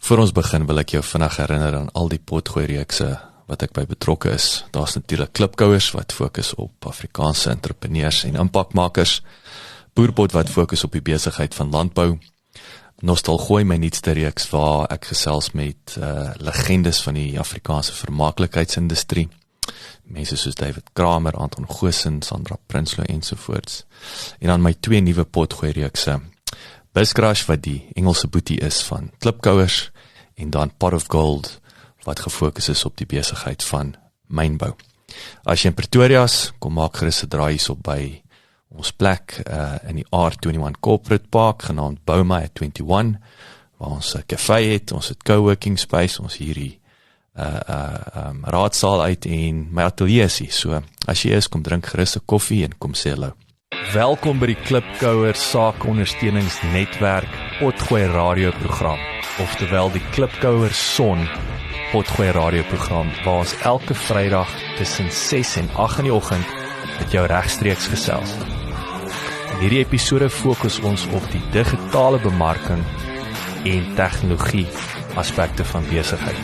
Voor ons begin wil ek jou vinnig herinner aan al die potgooi-reekse wat ek by betrokke is. Daar's natuurlik klipkouers wat fokus op Afrikaanse entrepreneurs en impakmakers, Boerpot wat fokus op die besigheid van landbou, Nostalgooi, my nuutste reeks waar ek gesels met legendes van die Afrikaanse vermaaklikheidsindustrie, mense soos David Kramer, Anton Goosen, Sandra Prinsloo ensovoorts. En dan my 2 nuwe potgooi-reekse, Buscrush wat die Engelse boetie is van klipkouers, en dan Pot of Gold wat gefokus is op die besigheid van mynbou. As jy in Pretoria is, kom maak gerus 'n draai hierop by ons plek in die R21 Corporate Park, genaamd Bouma at 21, waar ons 'n café het, ons het coworking space, ons hierdie raadsaal uit en my atelier is hier. So, as jy is, kom drink gerus 'n koffie en kom sê hallo. Welkom by die Klipkouer Saakondersteuningsnetwerk Potgooi radioprogram, oftewel die Klipkouer Son Potgooi radioprogram, waar ons elke Vrydag tussen 6 en 8 in die oggend met jou regstreeks gesels. In hierdie episode fokus ons op die digitale bemarking en tegnologie aspekte van besigheid.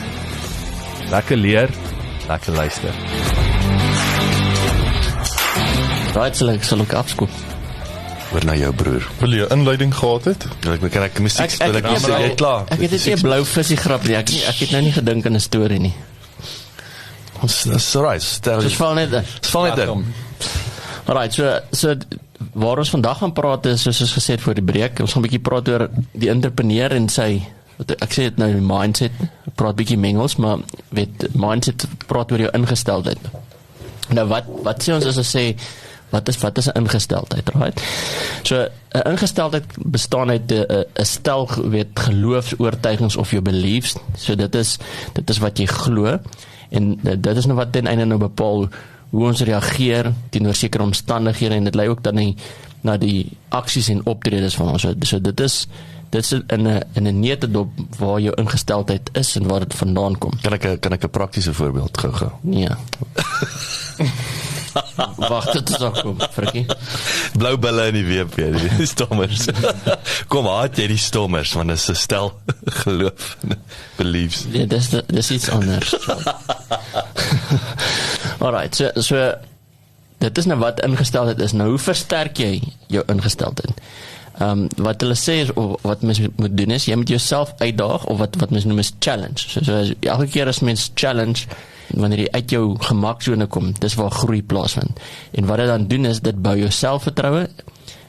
Lekker leer, lekker luister. Right, sal ek afskoop. Oor na jou broer. Wil jy 'n inleiding gehad het? Kan ek musiek speel? Ek sê jy klaar. Ek het net 'n blou visie grap nie. Ek het nou nie gedink aan 'n storie nie. Dis alright. Dis val net in. Alright, so waar ons vandag gaan praat is, soos ons gesê het voor die breek, ons gaan 'n bietjie praat oor die entrepreneur en sy, ek sê dit nou mindset, praat bietjie mengels, maar mindset praat oor jou ingesteldheid. Nou wat sê ons as ons sê, wat is 'n ingesteldheid, right? So 'n ingesteldheid bestaan uit 'n stel geloofs-oortuigings of jou beliefs. So dit is wat jy glo, en dit is nou wat ten einde nou bepaal hoe ons reageer teenoor sekere omstandighede, en dit lei ook dan na die aksies en optredes van ons. So dit is in 'n netedop waar jou ingesteldheid is en waar dit vandaan kom. Kan ek 'n praktiese voorbeeld gou? Ja. Wacht, dit is ook kom, Frikkie. Blou bulle in die WP, die stommers. Kom, haat jy die stommers, want dit is 'n stel geloof, beliefs. Ja, dis iets anders. Alright, so dit is nou wat ingesteldheid is. Nou, hoe versterk jy jou ingesteldheid? Wat hulle sê is, of wat mens moet doen is, jy moet jouself uitdaag, of wat mens noem is challenge. So elke keer as mens challenge, wanneer jy uit jou gemaksone kom, dis waar groei plaasvind. En wat dit dan doen is, dit bou jou selfvertroue,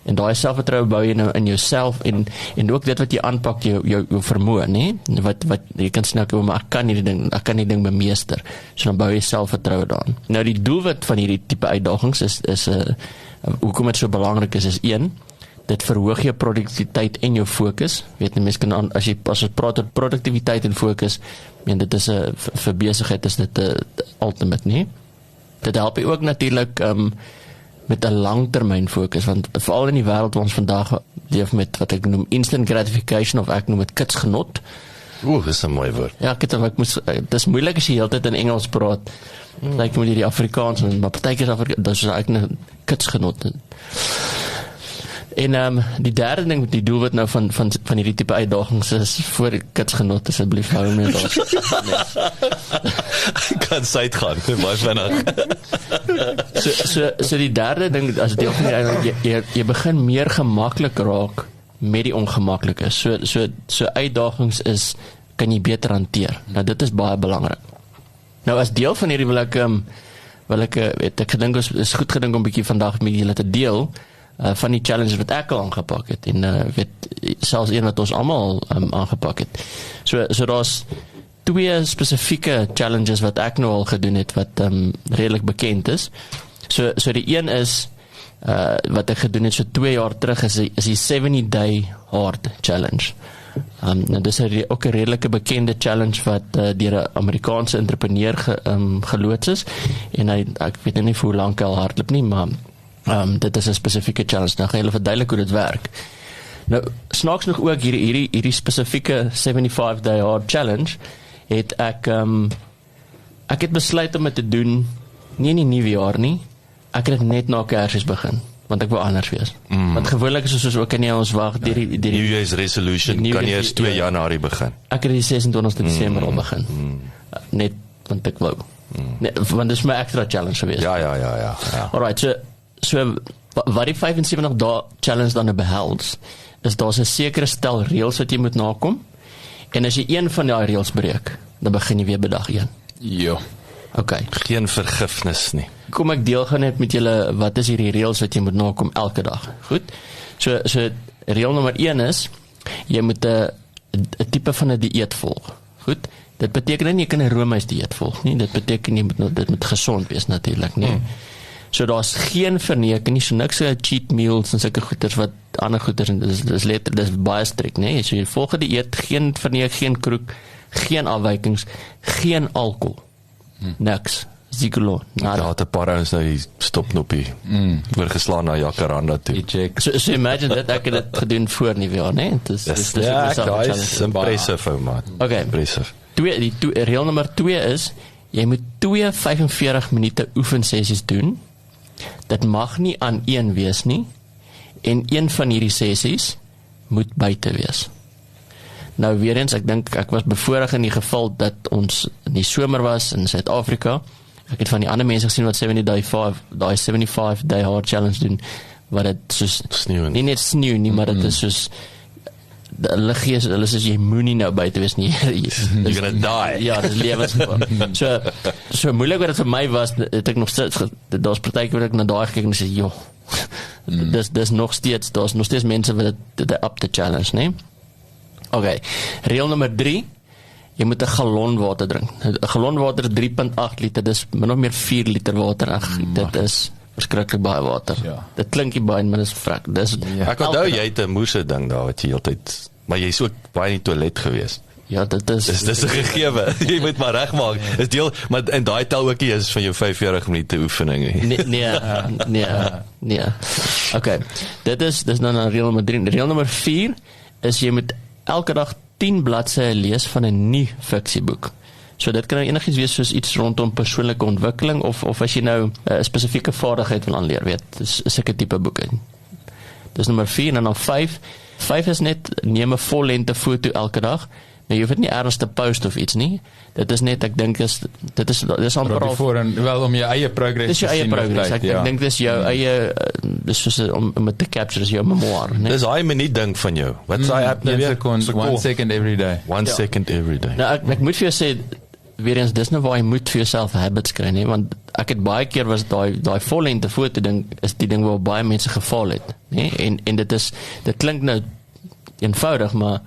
en daai selfvertroue bou jy nou in jouself, en ook dit wat jy aanpak, jou vermoë, nee? Wat jy kan sê, maar ek kan die ding bemeester, so dan bou jy selfvertroue daan. Nou die doelwit van hierdie tipe uitdagings is hoekom dit so belangrik is 1, dit verhoog jou produktiwiteit en jou fokus. Weet jy, mens kan as ons praat oor produktiwiteit en fokus, dit is vir besigheid is dit ultimate, nie? Dit help jy ook natuurlik met 'n langtermyn fokus, want veral in die wêreld waar ons vandag leef met wat ek noem instant gratification, of ek noem dit kitsgenot. Dis 'n mooi woord. Ja, dit is moeilik as jy heeltyd in Engels praat. Like moet jy die Afrikaans, maar partykeer dis eigenlijk 'n kitsgenot. En die derde ding, die doelwit nou van hierdie tipe uitdagings is, voor die kitsgenot asseblief hou my daar. Ek kan syd gaan, baie vinnig. So die derde ding, as deel van jy begin meer gemaklik raak met die ongemaklike. So uitdagings kan jy beter hanteer. Nou dit is baie belangrik. Nou as deel van hierdie wil ek is goed gedink om 'n bietjie vandag met julle te deel, van die challenges wat ek al aangepak het, en selfs een wat ons almal aangepak het. So daar's 2 spesifieke challenges wat ek nou al gedoen het, wat redelik bekend is. So die een is, wat ek gedoen het so 2 jaar terug, is die 70-day hard challenge. Nou dis ook 'n redelike bekende challenge wat deur 'n Amerikaanse entrepreneur geloods is, en ek weet nie hoe lank hy al hardloop nie, maar dit is 'n spesifieke challenge. Nou gaan julle verduidelik hoe dit werk. Nou, snaaks nog ook hierdie spesifieke 75-day hard challenge, het ek het besluit om dit te doen, nie in die nuwe jaar nie, ek het dit net na Kersfees begin. want ek wil anders wees. Want gewoonlik is soos ook kan jy ons wag deur die New Year's resolution kan jy eers 2 Januarie begin. Ek het die 26 Desember al begin. Net want ek wou. Nee, want dit is my extra challenge geweest. Ja. Alright, so wat die 75 dae challenge dan behels, is daar's 'n sekere stel reëls wat jy moet nakom. En as jy een van daai reëls breek, dan begin jy weer by dag 1. Ja. Okay. Geen vergifnis nie. Kom ek deel gaan net met julle, wat is hierdie reëls wat jy moet nakom elke dag? Goed? So reël nommer 1 is, jy moet 'n tipe van 'n dieet volg. Goed? Dit beteken nie jy kan 'n Romeis dieet volg nie. Dit beteken dit moet gesond wees natuurlik, nie. So daar's geen verneek nie, so niks so cheat meals en sulke goeders wat ander goeders en dis baie strik, nee. So jy volg die dieet, geen verneek, geen kroeg, geen afwykings, geen alkohol. Niks. Zigolo. Daar het 'n paar ouens nou die stopknoppie oorgeslaan na Jacaranda toe. So imagine dat ek het dit gedoen voor nie weer, nee. Dis impressive, maat. Okay. Impressive. Reël nommer 2 is, jy moet 2 45 minute oefensessies doen. Dit mag nie aan een wees nie. En een van hierdie sessies moet buite wees. Nou weer eens, ek dink ek was bevoorreg in die geval dat ons in die somer was in Suid-Afrika. Ek het van die ander mense gesien wat 75 day hard challenge doen, wat dit soos sneeu nie net sneeu nie, maar dit is soos hulle is jy moenie nou buite wees nie. You're gonna die. Ja, dis lewensgevaar. So moeilik wat dit vir my was, het ek nog steeds, daar's partykeer wat ek na daai gekyk en sê, joh, dis nog steeds mense wat dit up the challenge, nee? Okay, reël nommer 3, jy moet 'n gallon water drink. 'n gallon water is 3.8 liter, dis min of meer 4 liter water. Dit is verskriklik baie water. Ja. Dit klink nie baie, maar dis vrek. Ek onthou jy het 'n moerse ding daar wat jy heeltyd, maar jy's ook baie in die toilet gewees. Ja, dit is 'n gegewe. Jy moet maar regmaak. Dis deel, maar en daai tel ook nie is van jou 45 minute oefening nie. Nee. Okay. Dit is nou reël nommer 3. Reël nommer 4 is jy moet elke dag 10 bladsye lees van 'n nuwe fiksieboek. So dit kan enigiets wees soos iets rondom persoonlike ontwikkeling of as jy nou 'n spesifieke vaardigheid wil aanleer, weet. Dis sulke tipe boeke. Dis nommer 4 en dan 5. 5 is net neem 'n vollengte foto elke dag. Nou jy hoef dit nie ergens te post of iets nie. Dit is net, ek dink dit is amper al wel om jou eie progress te sien. Dis jou eie progress. Ek dink dis jou eie dis soos om te capture, is jou memoir, né? Dis hy minuut ding van jou. Wat is hy app nou weer? 1 second every day. 1 second every day. Nou ek moet vir jou sê, weer eens, dis nou waar jy moet vir jouself habits kry, né? Want ek het baie keer was daai vollengte foto ding is die ding waar baie mense gefaal het, né? En dit klink nou eenvoudig, maar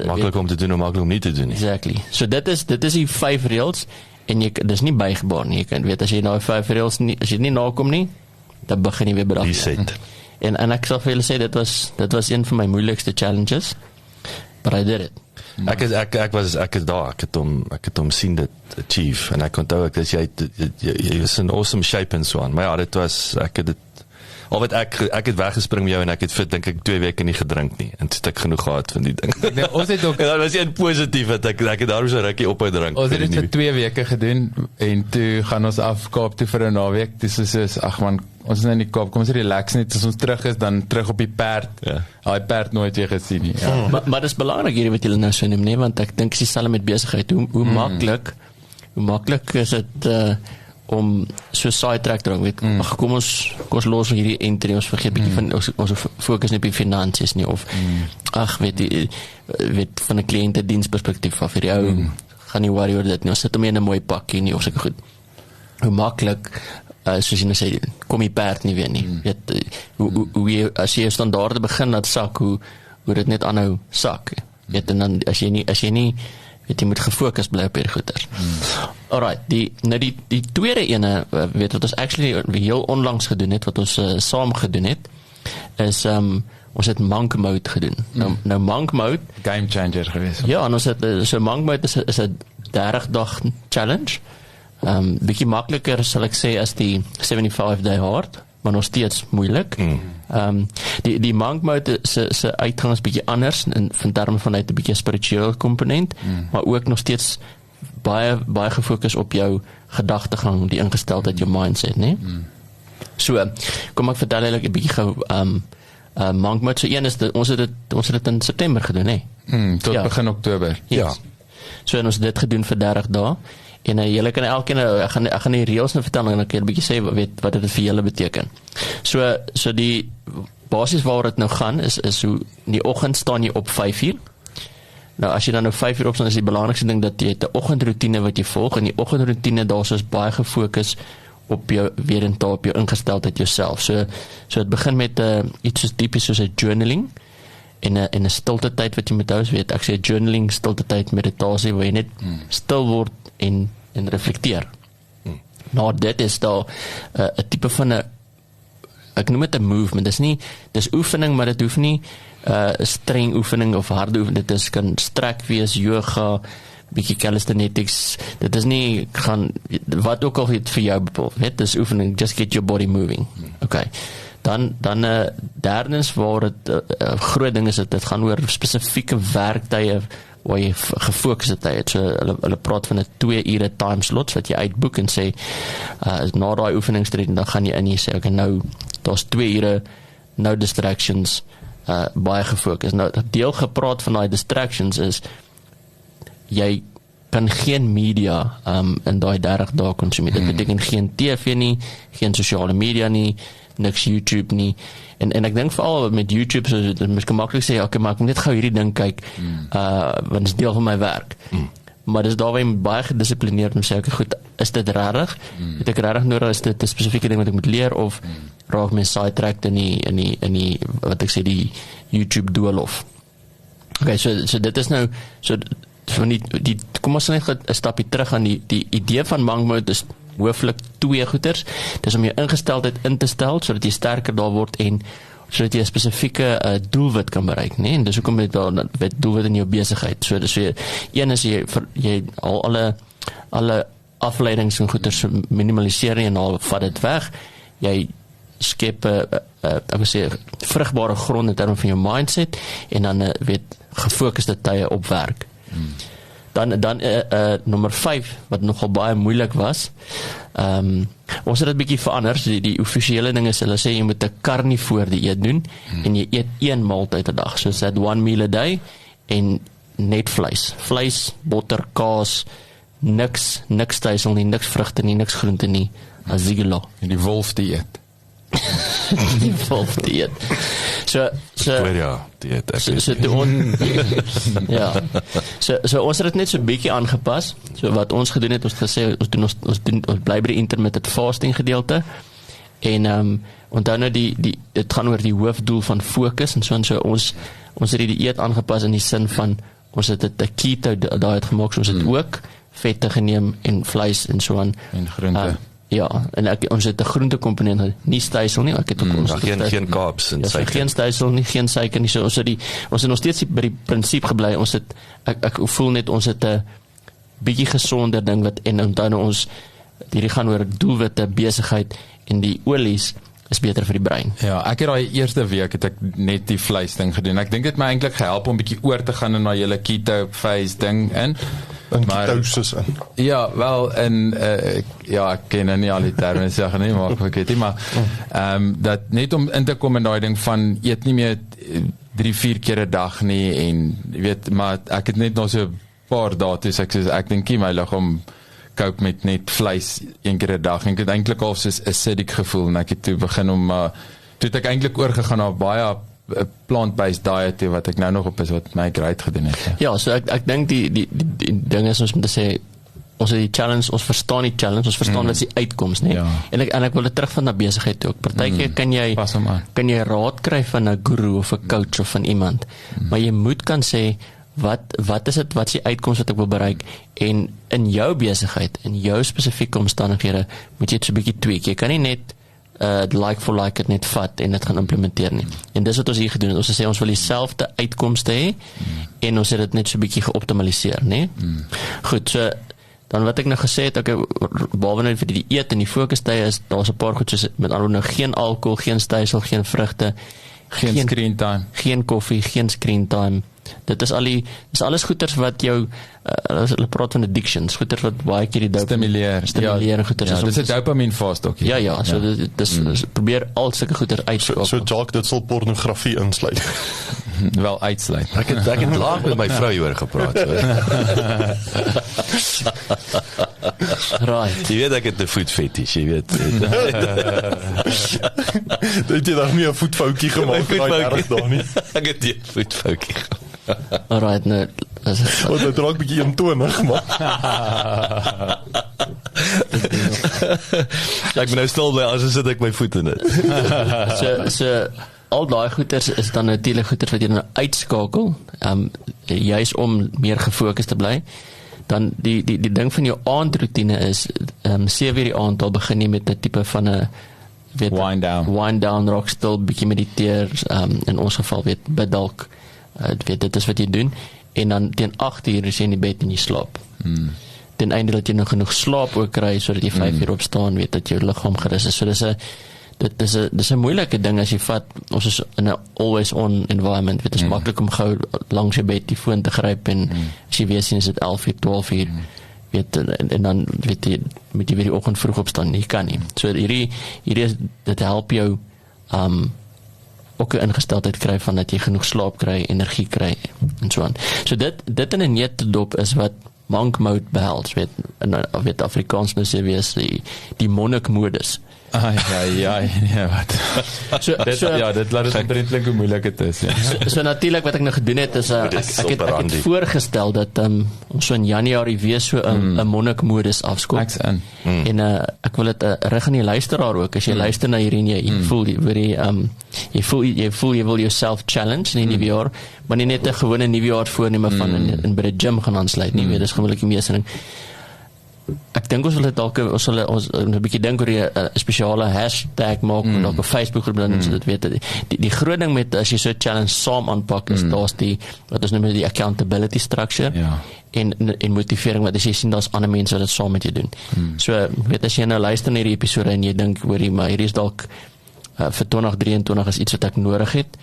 maklik om te doen en maklik om nie te doen nie. Exactly. So dit is die 5 reëls en dis nie bygebaar nie. Jy kan weet as jy nou 5 reëls nie, as jy nie nakom nie, dan begin jy weer bedag. En ek sal vir julle sê dit was een van my moeilikste challenges, but I did it. Ek het hom sien dit achieve en ek onthou ek jy is in awesome shape en so aan. Maar ja, dit was ek het weggespring met jou en ek het dink ek 2 weke nie gedrink nie en toe het ek genoeg gehad van die ding. Ons het ook dat was een positief dat ek het daarom so rukkie ophou drink. Ons het dit vir 2 weke gedoen en toe gaan ons af Kaap toe vir 'n naweek. Dis soos ag man, ons is nou in die Kaap, kom ons relax net, as ons terug is dan terug op die perd. Ja. Daai perd nooit weer gesien nie. Ja. Maar dis belangrik hierdie wat julle nou so neem, nee, want ek dink dis dieselfde met besigheid. Hoe maklik is dit om so sidetrack te raak, weet, ag kom ons los hierdie entry, ons vergeet bietjie van ons fokus net op die finansies nie, of ag weet van 'n kliëntediensperspektief af, hierdie ou gaan nie worry oor dit nie, ons sit hom in 'n mooi pakkie nie, of seker goed. Hoe maklik soos jy nou sê, kom die perd nie weer nie. Weet, hoe as jy standaarde begin laat sak, hoe dit net aanhou sak. Weet, en dan as jy nie weet jy moet gefokus bly op hierdie goeders. Alright, die tweede ene, weet wat ons actually heel onlangs gedoen het, wat ons saam gedoen het, is ons het monk mode gedoen. Nou monk mode, game changer geweest. Ja, en ons het so monk mode is 'n 30 dag challenge. Bietjie makliker sal ek sê as die 75 day hard, maar nog steeds moeilik. Die monk mode se uitgang is bietjie anders in terme van 'n bietjie spirituele komponent, maar ook nog steeds baie gefokus op jou gedagtegang, die ingesteldheid, jou mindset, né? So, kom ek vertel eintlik 'n bietjie gou monk mode. So een is ons het dit in September gedoen, hè. Tot begin Oktober. Yes. So en ons het dit gedoen vir 30 dae. En julle kan elkeen ek gaan die reëls nou vertel en ek kan 'n bietjie sê wat dit vir julle beteken. So die basies waaroor dit nou gaan is hoe in die oggend staan jy op 5:00. Nou as jy dan nou 5:00 opstaan, is die belangrikste ding dat jy 'n oggendroetine wat jy volg, en die oggendroetine daar is baie gefokus op jou weer en taal op jou ingesteldheid jouself. So dit begin met iets soos tipies soos 'n journaling en 'n stilte tyd wat jy met hou, weet ek sê journaling, stilte tyd, meditasie waar jy net stil word en reflekteer. Nou dit is daar 'n tipe van 'n, ek noem dit 'n movement. Dis oefening, maar dit hoef nie 'n streng oefening of harde oefening. Dit kan strek wees, yoga, bietjie calisthenics. Dit is nie gaan wat ook al het vir jou bepaal. Net dis oefening, just get your body moving. Okay. Dan derdens waar dit groot ding is, dit gaan oor spesifieke werktye waar jy gefokus het. So hulle praat van 'n 2 ure time slots wat jy uitboek en sê na daai oefeningstyd dan gaan jy in, jy sê okay, nou daar's 2 ure, no distractions, baie gefokus. Nou deel gepraat van daai distractions is jy kan geen media in daai 30 dae konsumeer. Dit beteken geen TV nie, geen sosiale media nie, niks YouTube nie. En ek dink veral met YouTube, so dit is maklik sê, okay, maar ek moet net gou hierdie ding kyk, want dit is deel van my werk. Maar dis daar waar jy baie gedissiplineerd moet sê, okay, goed, is dit regtig? Het ek regtig nodig, is dit 'n spesifieke ding wat ek moet leer, of raak my sidetracked in die wat ek sê, die YouTube doolhof. Okay, so dit is nou, so van die kom ons net 'n stapie terug aan die idee van monk mode is hooflik 2 goeters. Dis om jou ingesteldheid in te stel sodat jy sterker daar word en sodat jy 'n spesifieke doelwit kan bereik, né? En dis hoekom jy daar doelwit in jou besigheid. So dis een is jy al alle afleidings en goeters minimaliseer en al vat dit weg. Jy skep ek wil sê vrugbare grond in terme van jou mindset en dan gefokusde tye op werk. Dan nommer 5 wat nogal baie moeilik was. Ons het dit bietjie verander. So die offisiële ding is hulle sê jy moet 'n karnivoor dieet doen en jy eet 1 maaltyd 'n dag. So that 1 meal a day en net vleis, botter, kaas, niks stysel nie, niks vrugte nie, niks groente nie. Azigelo. En die wolf dieet. Die wolf dieet. So dieet. So ons het dit net so bietjie aangepas. So wat ons gedoen het, ons gesê ons bly by die intermittent fasting gedeelte. En onthou nou dit gaan oor die hoofdoel van fokus en so ons het die dieet aangepas in die sin van ons het 'n keto diet gemaak, so ons het ook vette geneem en vleis en so aan en groente. Ja, en ons het 'n groentekomponent, nie stysel nie, ek het ook ons geen carbs en suiker. Geen stysel nie, geen suiker nie. So ons het nog steeds by die prinsip gebly. Ons het ek voel net ons het 'n bietjie gesonder ding wat en onthou nou ons hierdie gaan oor doelwitte, besigheid en die olies is beter vir die brein. Ja, ek het daai eerste week het ek net die vleis ding gedoen. Ek dink dit my eintlik gehelp om bietjie oor te gaan in daai hele keto phase ding in. Ketosis in. Ja, wel en ek ken nou nie al die terme sê nie, maar ek weet nie, maar dat net om in te kom in daai ding van eet nie meer 3-4 keer 'n dag nie en jy weet, maar ek het net nog so 'n paar dae toe ek dink my liggaam cope met net vleis 1 keer 'n dag en ek het eintlik al soos acidic gevoel en ek het toe begin om toe het ek eintlik oorgegaan na baie plant-based diet wat ek nou nog op is wat my great gedoen het. Ja, so ek dink die ding is ons moet sê ons het die challenge, ons verstaan die challenge, ons verstaan wat is die uitkoms, né? Ja. En ek wil dit terug van na besigheid toe ook. Partykeer kan jy raad kry van 'n guru of 'n coach of van iemand. Maar jy moet kan sê wat is dit, wat is die uitkoms wat ek wil bereik en in jou besigheid, in jou spesifieke omstandighede moet jy dit so 'n bietjie tweak. Jy kan nie net like for like het net vat en dit gaan implementeer nie. En dis wat ons hier gedoen het. Ons sê ons wil dieselfde uitkomste hê en ons het dit net so 'n bietjie geoptimaliseer, né? Goed, so dan wat ek nou gesê het, behalwe nou vir die eet en die fokustye is daar's 'n paar goed soos met ander woorde nou geen alkohol, geen stysel, geen vrugte, geen screen time, geen koffie, geen screen time. Dit is alles goeters wat jou hulle praat van addictions, goeters wat baie keer die stimuleer en goeters ja, dis 'n dopamine fast ook. Ja, so dis probeer al sulke goeters uitskakel. So Jacques, dit sal pornografie insluit. Wel uitsluit. Ek het laat met my vrou hieroor gepraat. Right. Jy weet ek het 'n voetfetish, jy weet. Het jy daar nie 'n voetfoutjie gemaak in daai 30 dae nie? Ek het 'n voetfoutjie. Alright, nou Want dit raak bietjie eentonig, maar Ek ben nou stil bly as sit ek my voet in dit. So al daai goeters is dan natuurlik goeters wat jy nou uitskakel, juis om meer gefokus te bly. Dan die ding van jou aandroetine is 7 uur die aand al begin jy met 'n tipe van 'n wind down rock stil bietjie mediteer, in ons geval bid dalk, dit is wat jy doen, en dan teen 8 uur is jy in die bed en jy slaap. Ten einde dat jy nog genoeg slaap ook kry sodat jy 5 uur opstaan, weet dat jou liggaam gerus is. So dis 'n moeilike ding as jy vat, ons is in 'n always on environment, dit is maklik om gou langs jou bed die foon te gryp en as jy weer sien is dit 11 uur, 12 uur, weet, en dan weet jy, moet jy weer die oggend vroeg opstaan, jy kan nie. So hierdie is, dit help jou ook 'n ingesteldheid kry van dat jy genoeg slaap kry, energie kry en so aan. So dit in 'n neutedop is wat monk mode behels, weet Afrikaans nou sê wees die monnik modus. Ja, wat. Dit laat dit eintlik hoe moeilik dit is. Ja. So natuurlik wat ek nou gedoen het is ek het voorgestel dat ons so in Januarie weer so 'n monnik modus afskop. En ek wil dit rig aan die luisteraar ook. As jy luister na hierdie jy voel jy wil yourself challenge in die nuwe jaar, maar nie net 'n gewone nuwe jaar voorneme van in by die gym gaan aansluit nie, weet dis gewoonlik die meeste ding. Ek dink ons wil ons 'n bietjie dink oor 'n spesiale hashtag maak op 'n Facebook groep dan so dit weet die groot ding met as jy so 'n challenge saam aanpak is daar's wat ons noem die accountability structure en motivering wat as jy sien daar's ander mense wat dit saam met jou doen. So weet as jy nou luister na hierdie episode en jy dink hoorie maar hierdie is dalk vir 2023 is iets wat ek nodig het.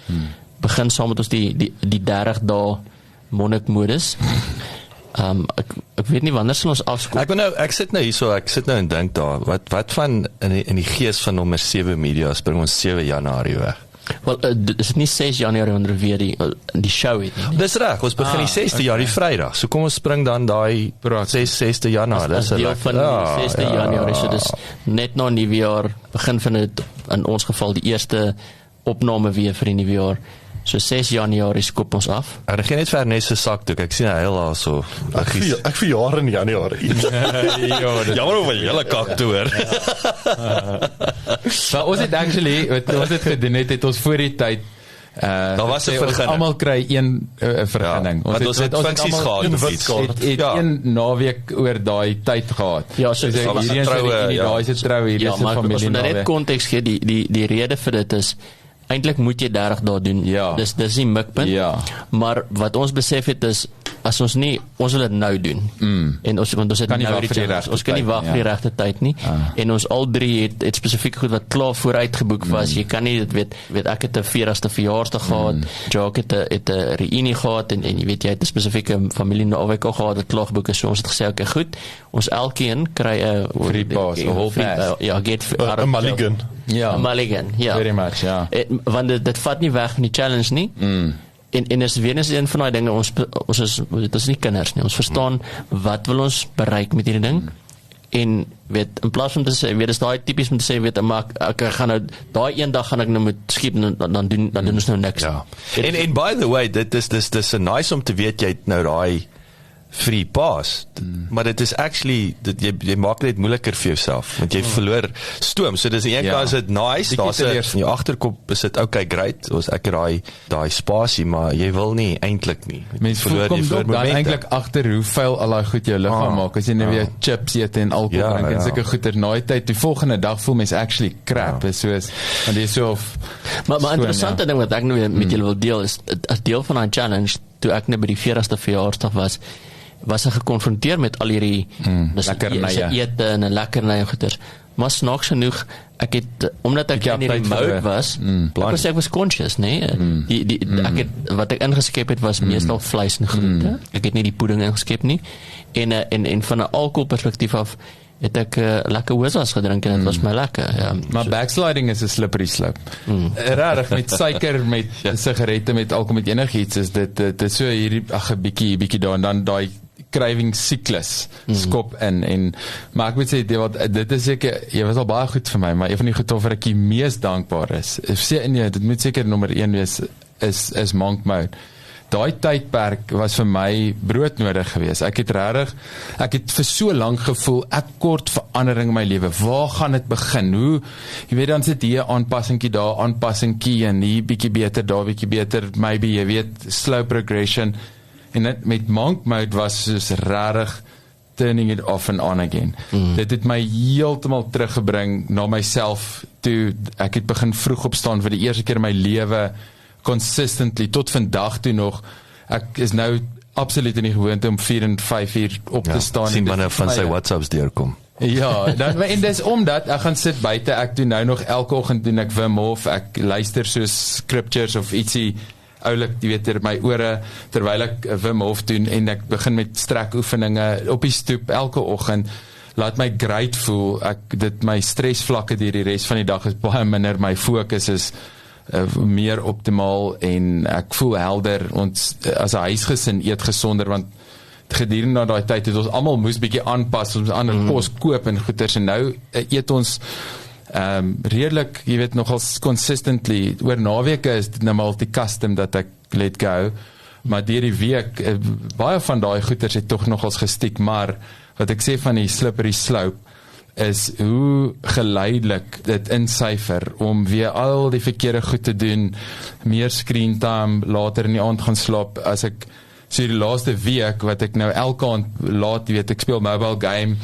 Begin saam met ons die 30 dae monnik modus. Ek weet nie wanneer sal ons afskop. Ek sit nou en dink daar, wat van in die gees van nommer 7 media spring ons 7 Januarie weg. Wel, is nie 6 Januarie onder weer die show het nie. Dis reg, ons begin die 6de Januarie Vrydag. So kom ons spring dan daai 6de Januarie. Dis deel van die 6de Januarie, so dis net na nuwe jaar, begin van dit in ons geval die eerste opname weer vir die nuwe jaar. So 6 Januarie skop ons af. Ek gaan net vir Ernest se sakdoek. Ek sien hy al so. Ek verjaar in Januarie. Jammer oor julle kaktoor. Maar ons het actually, ons het gedoen het ons voor die tyd daar was 'n vergunning. Almal kry een vergunning. Ons het funksies gehad. Het een naweek oor daai tyd gehad. Ja, so hierdie is daai se trou, hierdie is 'n familie. Ja, maar net konteks gee, die rede vir dit is eintlik moet jy 30 dae doen. Ja. Dis die mikpunt. Ja. Maar wat ons besef het is as ons wil dit nou doen. En ons het kan nou ons kan nie wag vir die regte tyd nie. En ons al drie het spesifiek goed wat klaar vooruit geboek was. Jy kan nie dit weet ek het 'n 40ste verjaarsdag gehad. Jacques het 'n reunie gehad en jy weet jy het 'n spesifieke familie naweek al gehad wat klaar geboek is. So ons het gesê okay, goed. Ons elkeen kry 'n free pass, 'n whole pass. Ja, get 'n mulligan. Ja, mulligan. Ja. Very much, ja. Want dit vat nie weg van die challenge nie. En is weer eens een van daai dinge, ons is nie kinders nie, ons verstaan wat wil ons bereik met hierdie ding, en weet, in plaas van te sê, weet, is daai typies om te sê, weet, maar ek gaan nou, daai een dag gaan ek nou moet skiep, dan doen ons nou niks. Ja. En by the way, dit is so nice om te weet, jy het nou daai free pass, maar dit is actually, jy maak dit moeiliker vir jouself, want jy verloor stoom, so dis een kant is dit nice, daar's in jou agterkop is dit okay, great, ek het daai spasie, maar jy wil nie eintlik nie. Mens verloor dan eintlik agter hoe vuil al daai goed jou liggaam maak, as jy nou weer chips eet en alkohol drink en sulke goeie na die tyd, die volgende dag voel mens actually crap, is soos, want jy is so maar interessante ding wat ek nou met julle wil deel, is, as deel van 'n challenge, toe ek nou by die 40ste verjaarsdag was ek gekonfronteer met al hierdie lekkernye ete en lekkernye goeders, maar snaaks genoeg, ek het, omdat ek in die mode was, ek was conscious, nee, ek het, wat ek ingeskep het, was meestal vleis en groente, ek het nie die pudding ingeskep nie, en van 'n alkohol perspektief af, het ek lekker hoesas gedrink en het was my lekker. Ja. Maar backsliding is 'n slippery slope. Rarig, met suiker, met sigarette, met alkohol, met enigiets, is dit is so hierdie, ag, 'n bietjie daar, en dan daai craving siklus skop in, maar ek moet sê, dit is seker, jy was al baie goed vir my, maar een van die goed waar ek die mees dankbaar is, dit moet seker nommer 1 wees, is monk mode. Daai tydperk was vir my broodnodig geweest. Ek het vir so lank gevoel, ek kort verandering in my lewe. Waar gaan dit begin? Hoe, jy weet, dan sit hier aanpassingkie daar, aanpassingkie, en hier bietjie beter, daar bietjie beter, maybe, jy weet, slow progression. En dit met monk mode was soos rarig turning it off and on again. Dit het my heeltemal teruggebring na myself toe. Ek het begin vroeg opstaan vir die eerste keer in my lewe, consistently, tot vandag toe nog. Ek is nou absoluut in die gewoonte om 4 en 5 uur op te staan. Sien wanneer van sy WhatsApps deurkom. Ja, en dis omdat, ek gaan sit buite, ek doen nou nog elke oggend doen ek Wim Hof, ek luister soos scriptures of ietsie, oulik, jy weet, in my ore, terwyl ek Wim Hof doen, en ek begin met strekoefeninge op die stoep, elke oggend, laat my great voel, my stresvlakke deur die res van die dag is baie minder, my fokus is meer optimaal, en ek voel helder, ons, as 'n huisgesin eet gesonder, want gedurende na daai tyd het ons almal moes bietjie aanpas, ons ander kos koop en goeders, en nou eet ons redelik, jy weet, nogals consistently, oor naweke is dit nou maar die custom dat ek let go, maar deur die week, baie van daai goeders het tog nogals gestiek, maar wat ek sê van die slippery slope, is hoe geleidelik dit insyfer, om weer al die verkeerde goed te doen, meer screen time, later in die aand gaan slaap, as ek, so die laaste week, wat ek nou elke aand laat, weet, ek speel mobile game,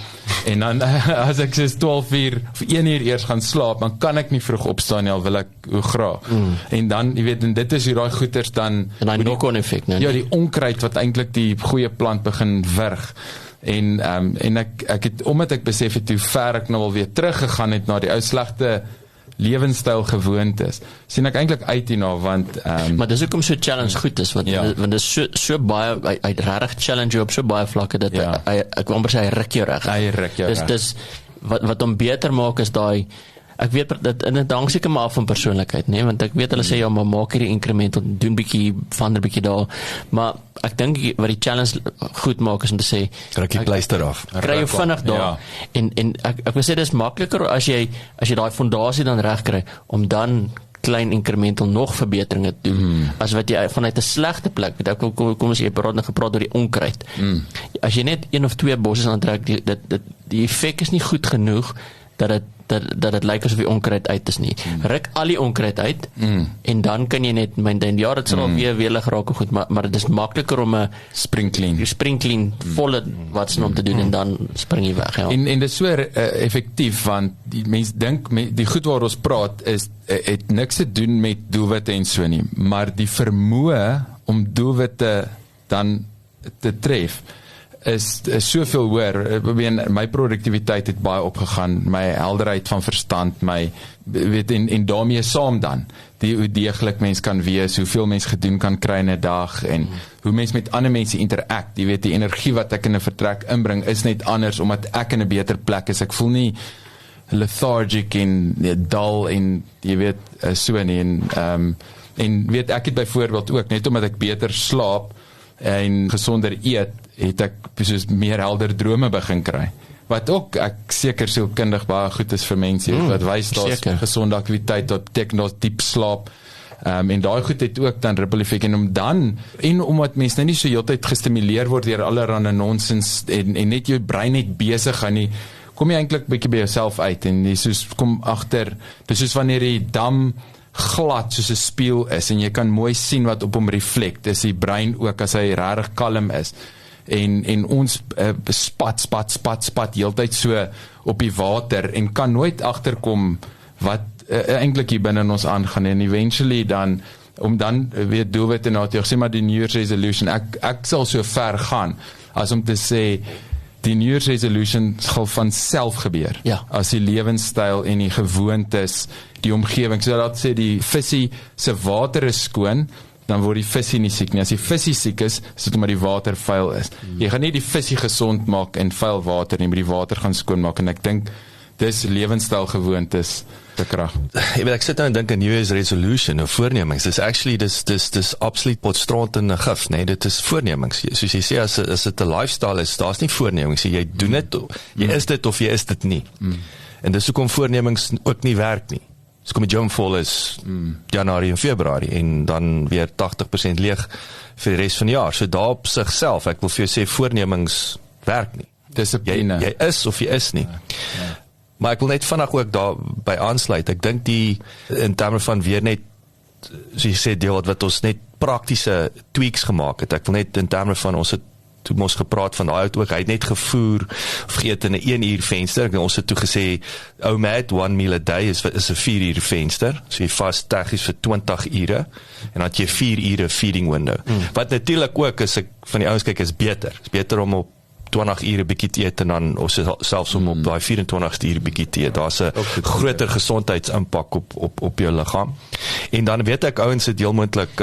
en dan, as ek soos 12 uur, of 1 uur eers gaan slaap, dan kan ek nie vroeg opstaan, ja, wil ek, hoe graag, en dan, jy weet, en dit is hoe daai goeders dan, en dan knock-on effect, nee? Ja, die onkruid, wat eintlik die goeie plant begin wurg, en ek het, omdat ek besef het, hoe ver ek nou alweer teruggegaan het, na die ou slegte lewenstyl gewoontes, sien ek eintlik uit hierna, want maar dis hoekom so challenge goed is, want dit is so baie, hy regtig challenge jou op so baie vlakke, dat ek wil amper sê, hy ruk jou reg. Dis wat hom beter maak is daai, ek weet dat, en dit hang seker maar af van persoonlikheid, nee, want ek weet hulle sê, ja, maar maak hierdie increment, doen bietjie, verander bietjie daar, maar ek dink wat die challenge goed maak is om te sê, kry jy pleister af, kry jy vinnig daar, en ek wil sê, dit is makliker as jy daai fondasie dan reg kry, om dan klein incremental nog verbeteringe te doen, as wat jy vanuit 'n slegte plek, kom ons gepraat oor die onkruid, as jy net 1 of 2 bosse aantrek, die effek is nie goed genoeg, dat dit lyk asof die onkruid uit is nie. Ruk al die onkruid uit, en dan kan jy net maintain, ja, dit sal weer welig raak, goed, maar dit is makliker om 'n spring clean, volle watsin om te doen, en dan spring jy weg, ja. En dit is so effektief, want die mens dink, die goed waar ons praat, het niks te doen met doelwitte en so nie, maar die vermoë om doelwitte dan te tref, is soveel hoër, my produktiwiteit het baie opgegaan, my helderheid van verstand, en daarmee saam dan, hoe deeglik mens kan wees, hoeveel mens gedoen kan kry in 'n dag, en hoe mens met ander mense interact, jy weet, die energie wat ek in 'n vertrek inbring, is net anders, omdat ek in 'n beter plek is, ek voel nie lethargic en dull, en jy weet, so nie, en weet, ek het byvoorbeeld ook, net omdat ek beter slaap, en gesonder eet, het ek soos meer helder drome begin kry. Wat ook, ek seker sielkundig baie goed is vir mense, wat wys daar's gesonde aktiwiteit, dat beteken daar's diep slaap, en daai goed het ook dan ripple effek, en omdat mense nou nie so heeltyd gestimuleer word deur allerlei nonsens, en net jou brein net besig gaan nie, kom jy eintlik bietjie by jouself uit, en jy soos kom agter, dis soos wanneer die dam glad soos 'n spieël is, en jy kan mooi sien wat op hom reflect, dis die brein ook, as hy regtig kalm is, en ons spat heeltyd so op die water, en kan nooit agterkom wat eintlik hier binne in ons aangaan, en eventually dan, om dan weer doelwitte na te sê, maar die New Year's resolution, ek sal so ver gaan, as om te sê, die New Year's resolution sal van self gebeur. Ja. As die lewenstyl en die gewoontes, die omgewing, so dat sê die visie se water is skoon, dan word die visie nie siek nie. As die visie siek is dit omdat die water vuil is. Jy gaan nie die visie gesond maak in vuil water nie, maar die water gaan skoon maak, en ek dink dis lewenstyl gewoontes te krag. Jy weet, ek sit nou en dink aan New Year's resolution, of voornemings, dis absoluut potstront in 'n gif, nee, dit is voornemings, soos jy sê, as dit 'n lifestyle is, daar's nie voornemings, jy doen dit, jy is dit of jy is dit nie, en dis hoekom voornemings ook nie werk nie. So kom die gym vol is Januarie en Februarie en dan weer 80% leeg vir die res van die jaar. So daar op sigself, ek wil vir jou sê, voornemings werk nie. Dissipline. Jy is of jy is nie. Maar ek wil net vinnig ook daarby aansluit. Ek dink in terme van weer net, soos jy sê, deel wat ons net praktiese tweaks gemaak het. Ek wil net in terme van, ons het toe ons gepraat van daai ook, hy het net gevoer of geëet in 'n 1 uur venster. Ons het toe gesê, OMAD, 1 meal a day is 'n 4 uur venster. So jy vas tegnies vir 20 ure en dan het jy 4 ure feeding window. Wat natuurlik ook, as ek van die ouens kyk, is beter. Is beter om op 20 ure bietjie te eet en dan of selfs om op daai 24ste uur bietjie te eet. Daar's 'n groter gesondheidsimpak op jou liggaam. En dan weet ek ouens het heel moontlik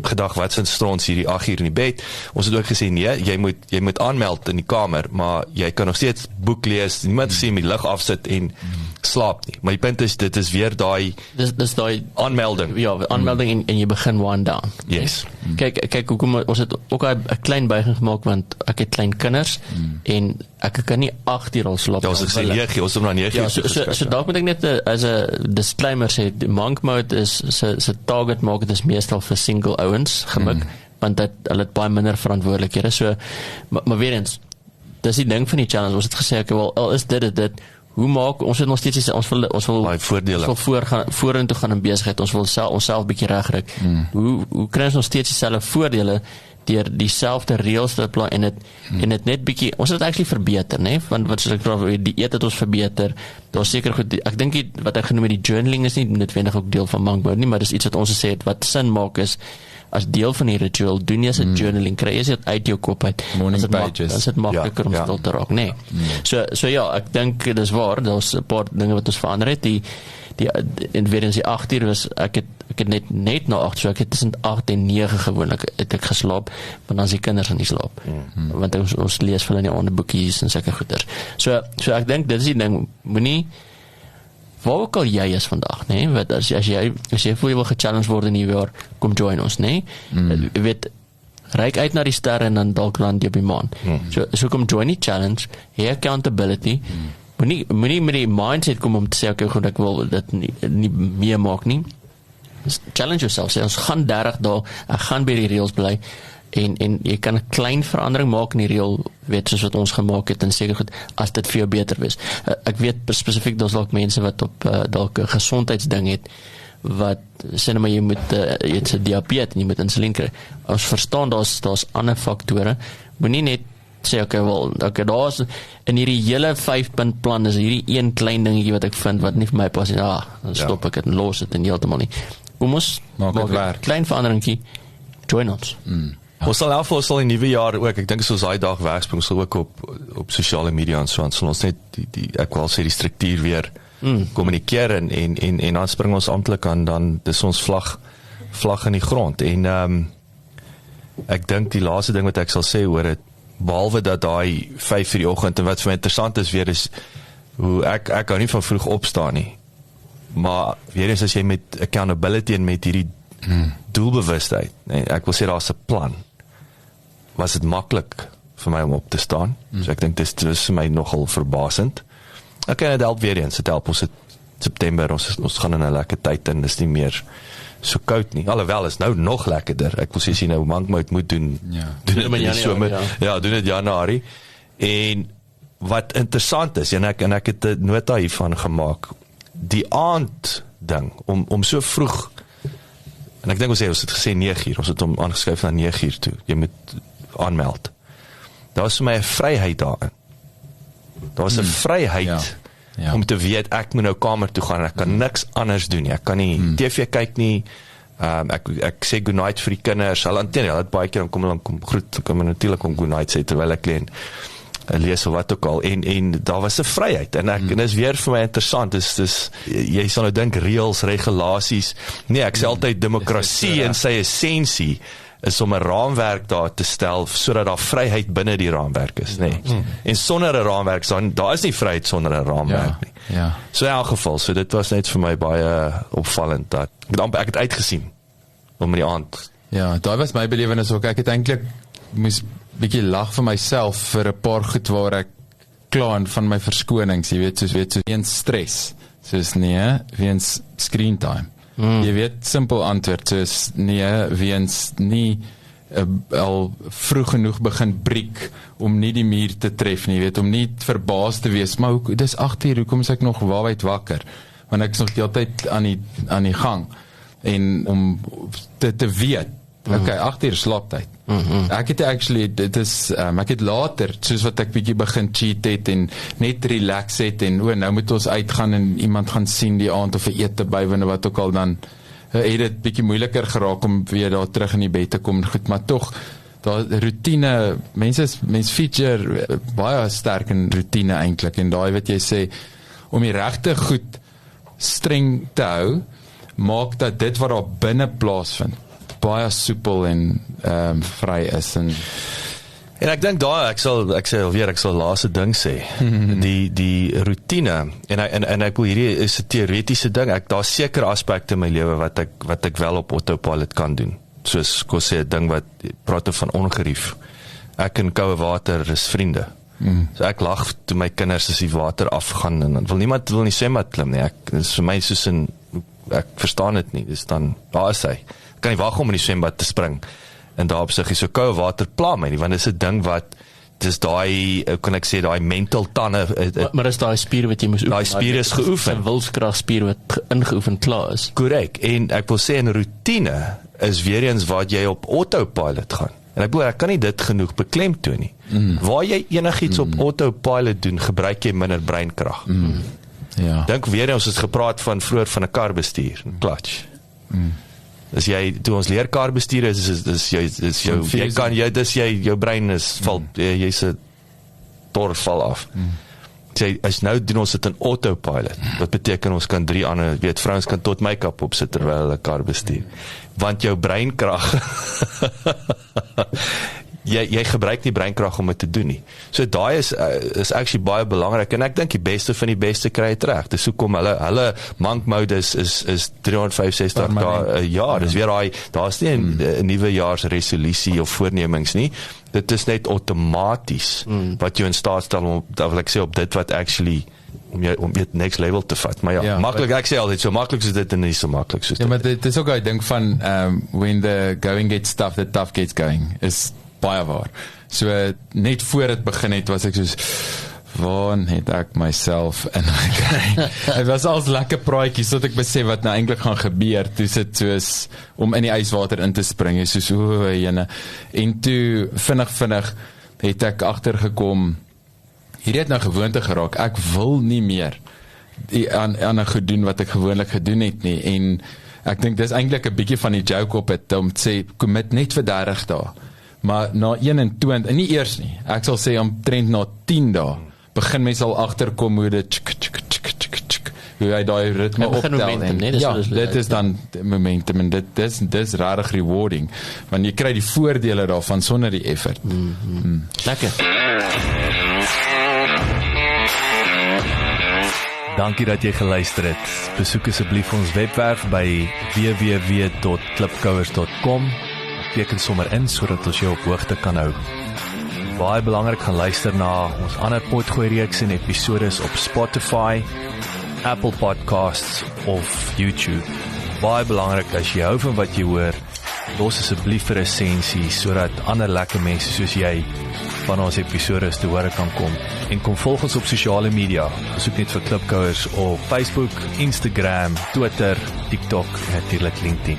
gedag, wat sin strons hierdie 8 uur in die bed. Ons het ook gesê, nee, jy moet aanmeld in die kamer, maar jy kan nog steeds boek lees, niemand sê met die lig afsit en slaap nie. Maar die punt is, dit is weer daai daai aanmelding. Ja, aanmelding en jy begin wind down. Yes. Kyk hoekom ons het ook 'n klein buiging gemaak, want ek het klein kinders en ek kan nie 8 uur al slaap. Ja, ons het gesê 9, ons het na 9 uur geskryf. So dalk moet ek net as 'n disclaimer sê, die Monk Mode is se target market is meestal vir single ouens gemik, want hulle het baie minder verantwoordelikhede. So maar weer eens, dis die ding van die challenge. Ons het gesê, okay, wel, al is dit hoe maak ons het nog steeds ons wil vorentoe gaan in besigheid, ons wil onsself bietjie regryk. Hoe kry ons nog steeds dieselfde voordele deur dieselfde reëls te apply en dit net bietjie, ons het actually verbeter, né? Want wat soos ek praat, die eet het ons verbeter. Daar's seker goed, ek dink wat ek genoem het, die journaling is nie noodwendig ook deel van Monk Mode nie, maar dis iets wat ons gesê het wat sin maak is, as deel van die ritual, doen jy as 'n journaling, kry jy dit uit jou kop uit. Morning pages. Dan is dit makliker om stil te raak, nee. So ja, ek dink dis waar, daar's 'n paar dinge wat ons verander het. Die weer eens die 8 uur was, ek het net na 8, so ek het tussen 8 en 9 gewoonlik het ek geslaap, want dan is die kinders nie slaap. Want ons lees vir hulle in die ander boekies en sulke goeders. So ek dink dit is die ding, moenie waar ook al jy is vandag, nee, wat as jy voel jy wil gechallenge word in die jaar, kom join ons, nee. Jy weet, reik uit na die sterre en dan dalk land jy op die maan. So kom join die challenge, hê accountability. Moenie met die mindset kom om te sê, okay, goed, ek wil dit nie meer maak nie. Challenge yourself, sê, ons gaan 30 dae, ek gaan by die reëls bly, en jy kan 'n klein verandering maak in die reël, weet, soos wat ons gemaak het, en seker goed, as dit vir jou beter wees. Ek weet spesifiek, daar's dalk mense wat op dalk 'n gesondheidsding het, wat sê nou maar jy het 'n diabetes en jy moet insulien kry. Ons verstaan daar's ander faktore. Moenie net sê, okay, daar's in hierdie hele 5-punt plan is hierdie een klein dingetjie wat ek vind wat nie vir my pas nie. Dan stop ek dit en los dit en heeltemal nie. Kom ons maak 'n klein veranderingkie. Join ons. Ons sal in die nuwe jaar ook, ek dink soos daai dag wegspring, sal ook op sosiale media en so aan, sal ons net ek wil sê die struktuur weer kommunikeer en dan spring ons amptelik aan, dan dis ons vlag in die grond. En ek dink die laaste ding wat ek sal sê oor dit, behalwe dat daai 5 uur die oggend, en wat vir my interessant is weer, is hoe ek hou nie van vroeg opstaan nie, maar weer eens as jy met accountability en met hierdie doelbewustheid, nee, ek wil sê daar's 'n plan, was dit maklik vir my om op te staan, so ek dink dis vir my nogal verbasend. Okay, dit help weer eens, dit help ons het September, ons gaan in 'n lekker tyd en dis nie meer so koud nie, alhoewel is nou nog lekkerder, ek wil sê as jy nou Monk Mode moet doen dit in die somer, doen dit Januarie, en wat interessant is, en ek het 'n nota hiervan gemaak, die aand ding, om so vroeg, en ek dink ons het gesê 9 uur, ons het hom aangeskryf na 9 uur toe, jy moet aanmeld, daar was vir my 'n vryheid daarin, daar was 'n vryheid, om te weet, ek moet nou kamer toe gaan, en ek kan niks anders doen nie, ek kan nie TV kyk nie, ek sê goodnight vir die kinders, hulle het baie keer, kom groet, kom natuurlik om goodnight sê, terwyl ek leen, lees of wat ook al, en daar was 'n vryheid, en dis weer vir my interessant, dis jy sal nou dink reëls, regulasies, nee, ek sê altyd demokrasie in sy essensie is om 'n raamwerk daar te stel, sodat daar vryheid binne die raamwerk is, nee. En sonder 'n raamwerk, daar is nie vryheid sonder 'n raamwerk nie. Ja. So in elk geval, so dit was net vir my baie opvallend, dat ek het uitgesien, om in die aand. Ja, daar was my belewenis ook, ek het eintlik moes bietjie lag vir myself vir 'n paar goed waar ek klaar van my verskonings, jy weet, soos weens stres, soos nee, weens screen time. Jy weet, simpel antwoord, soos nee, weens nie al vroeg genoeg begin breek om nie die muur te tref nie, weet, om nie verbaas te wees, maar dis 8 uur, hoekom is ek nog waarheid wakker? Want ek is nog die hele tyd aan die gang, en om te weet, okay, 8 uur slaaptyd. Ek het actually, ek het later, soos wat ek bietjie begin cheat het, en net relax het, en nou moet ons uitgaan, en iemand gaan sien die aand, of 'n ete bywoon, wat ook al, dan het dit bietjie moeiliker geraak, om weer daar terug in die bed te kom, goed, maar toch, daar routine, mens feature baie sterk in routine eintlik, en daai wat jy sê, om die regte goed streng te hou, maak dat dit wat daar binne plaasvind, baie soepel en vry is, en ek dink daar, ek sal laaste ding sê, die routine, en ek wil hierdie is 'n teoretiese ding, daar sekere aspekte in my lewe wat ek wel op autopilot kan doen, soos ek sê, 'n ding wat praat van ongerief, ek en koue water is vriende, so ek lag toe my kinders as die water afgaan, en niemand wil nie swembad klim nie, dis vir my soos ek verstaan dit nie, dis dan, daar is hy, ek kan nie wag om in die swembad te spring, en daar op sig is so koue water pla my nie, want dit is 'n ding wat, dis daai, kan ek sê, daai mental tande, maar is daai spier wat jy moes oefen, daai spier is geoefen, 'n wilskragspier wat ingeoefen klaar is. Korrek, en ek wil sê, in routine, is weer eens wat jy op autopilot gaan, en ek kan nie dit genoeg beklemtoon nie, waar jy enigiets op autopilot doen, gebruik jy minder breinkrag, ja. Dink weer eens, ons het gepraat van vroeër van 'n kar bestuur, clutch, as jy, toe ons leer kar bestuur jou brein is, jy's 'n tor val af, as nou doen ons dit in autopilot, wat beteken ons kan 3 ander, weet, vrouens kan tot make-up opsit, terwyl hulle kar bestuur, want jou breinkrag, jy gebruik nie breinkrag om dit te doen nie, so daai is actually baie belangrik, en ek dink die beste van die beste kry het reg, dis hoekom hulle monk mode is 365 dae 'n jaar, dis weer daar's nie 'n nuwejaarsresolusie of voornemings nie, dit is net outomaties, wat jou in staat stel om, wil ek sê, op dit wat actually, om dit next level te vat, maar ja maklik, ek sê altyd, so maklik soos dit, en nie so maklik soos dit. Ja, maar dit is ook 'n ding van, when the going gets tough, the tough gets going, is baie waar. So, net voor het begin het, was ek soos, waar het ek myself in gekry? Het was als lekker praatjies, tot ek besef wat nou eintlik gaan gebeur, toe sit soos, om in die yswater in te spring, soos, jene, en toe, vinnig, het ek agtergekom, hierdie het nou gewoonte geraak, ek wil nie meer, aan 'n gedoen wat ek gewoonlik gedoen het nie, en ek dink, dis eintlik 'n bietjie van die joke op het, om te sê, commit net vir 30 dae, maar na 21, en nie eers nie, ek sal sê omtrent na 10 dae, begin mens al agterkom hoe dit hoe hy daai ritme optel, en ja, dit is dan momentum, en dit is regtig rewarding, want jy kry die voordele daarvan sonder die effort. Lekker. Dankie dat jy geluister het. Besoek asseblief ons webwerf by www.klipkouers.com. Teken sommer in, sodat ons jou op hoogte kan hou. Baie belangrik, gaan luister na ons ander potgooi reeks en episodes op Spotify, Apple Podcasts of YouTube. Baie belangrik, as jy hou van wat jy hoor, los asseblief 'n resensie, sodat ander lekker mense soos jy van ons episodes te hore kan kom. En kom volg ons op sosiale media. Besoek net vir Klipkouers op Facebook, Instagram, Twitter, TikTok en natuurlik LinkedIn.